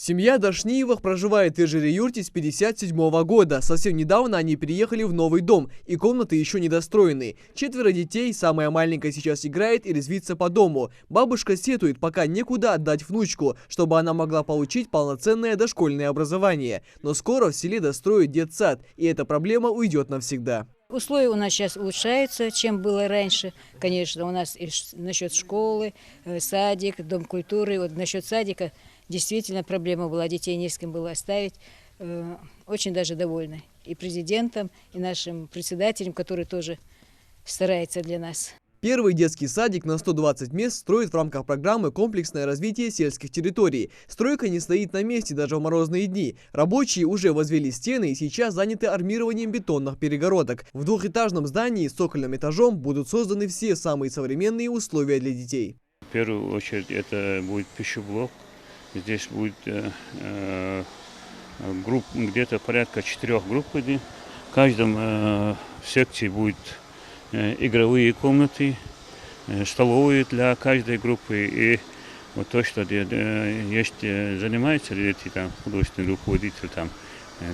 Семья Дашниевых проживает в Вежере-Юрте с 1957 года. Совсем недавно они переехали в новый дом, и комнаты еще недостроены. 4 детей, самая маленькая сейчас играет и резвится по дому. Бабушка сетует, пока некуда отдать внучку, чтобы она могла получить полноценное дошкольное образование. Но скоро в селе достроят детсад, и эта проблема уйдет навсегда. Условия у нас сейчас улучшаются, чем было раньше. Конечно, у нас и насчет школы, садик, дом культуры. Вот насчет садика действительно проблема была, детей не с кем было оставить. Очень даже довольны и президентом, и нашим председателем, который тоже старается для нас. Первый детский садик на 120 мест строят в рамках программы «Комплексное развитие сельских территорий». Стройка не стоит на месте даже в морозные дни. Рабочие уже возвели стены и сейчас заняты армированием бетонных перегородок. В двухэтажном здании с цокольным этажом будут созданы все самые современные условия для детей. В первую очередь это будет пищеблок. Здесь будет где-то порядка 4 групп. В каждом секции будет игровые комнаты, столовые для каждой группы. И вот то, что есть, занимаются дети, там, художественный руководитель, там,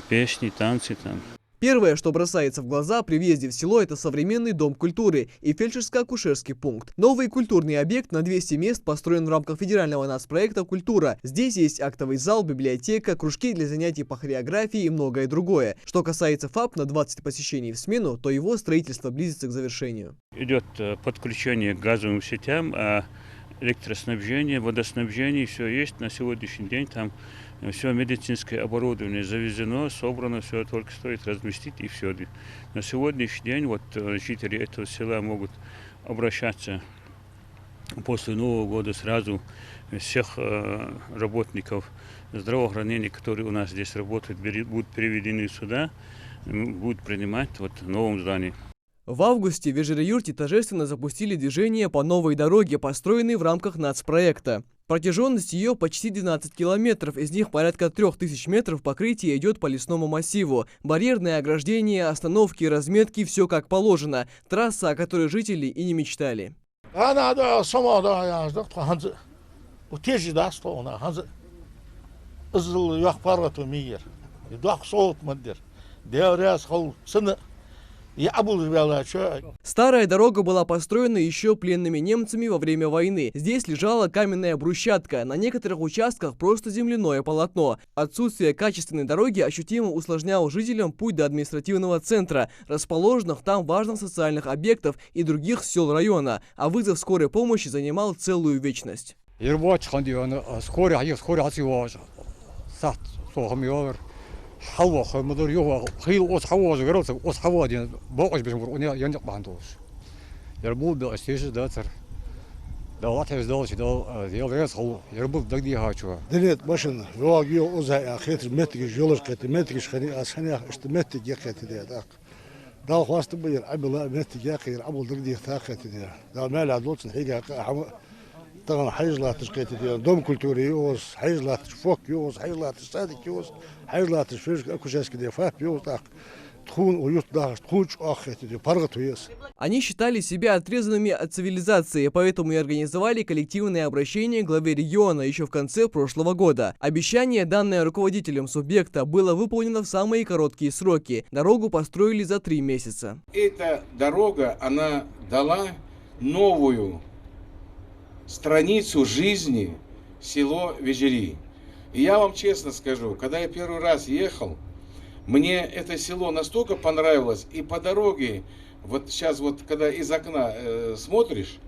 песни, танцы. Там. Первое, что бросается в глаза при въезде в село, это современный дом культуры и фельдшерско-акушерский пункт. Новый культурный объект на 200 мест построен в рамках федерального нацпроекта «Культура». Здесь есть актовый зал, библиотека, кружки для занятий по хореографии и многое другое. Что касается ФАП на 20 посещений в смену, то его строительство близится к завершению. Идет подключение к газовым сетям, электроснабжение, водоснабжение, все есть на сегодняшний день. Там все медицинское оборудование завезено, собрано, все только стоит разместить и все. На сегодняшний день вот жители этого села могут обращаться после Нового года сразу всех работников здравоохранения, которые у нас здесь работают, будут переведены сюда, будут принимать вот в новом здании. В августе в Вежере-Юрте торжественно запустили движение по новой дороге, построенной в рамках нацпроекта. Протяженность ее почти 12 километров, из них порядка 3000 метров покрытия идет по лесному массиву. Барьерное ограждение, остановки, разметки – все как положено. Трасса, о которой жители и не мечтали. Старая дорога была построена еще пленными немцами во время войны. Здесь лежала каменная брусчатка, на некоторых участках просто земляное полотно. Отсутствие качественной дороги ощутимо усложняло жителям путь до административного центра, расположенных там важных социальных объектов и других сел района, а вызов скорой помощи занимал целую вечность. Дом культуры юз, хайзлат фок юз, хайзлат садик юз, хайзлат фельдшерско-акушерский ФАП юз, так. Они считали себя отрезанными от цивилизации, поэтому и организовали коллективное обращение к главе региона еще в конце прошлого года. Обещание, данное руководителем субъекта, было выполнено в самые короткие сроки. Дорогу построили за 3 месяца. Эта дорога, она дала новую страницу жизни село Вежери. И я вам честно скажу, когда я первый раз ехал, мне это село настолько понравилось, и по дороге, вот сейчас вот когда из окна смотришь,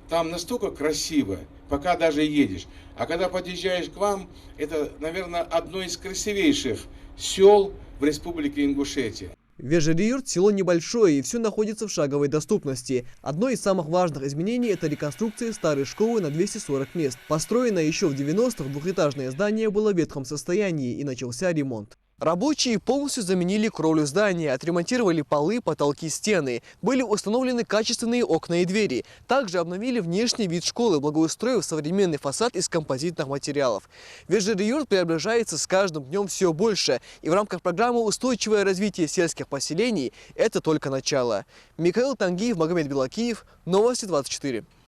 там настолько красиво, пока даже едешь. А когда подъезжаешь к вам, это, наверное, одно из красивейших сел в Республике Ингушетия. Вежере-Юрт – село небольшое, и все находится в шаговой доступности. Одно из самых важных изменений – это реконструкция старой школы на 240 мест. Построенное еще в 90-х двухэтажное здание было в ветхом состоянии, и начался ремонт. Рабочие полностью заменили кровлю здания, отремонтировали полы, потолки, стены. Были установлены качественные окна и двери. Также обновили внешний вид школы, благоустроив современный фасад из композитных материалов. Вежере-Юрт преображается с каждым днем все больше. И в рамках программы «Устойчивое развитие сельских поселений» это только начало. Михаил Тангиев, Магомед Белакиев, Новости 24.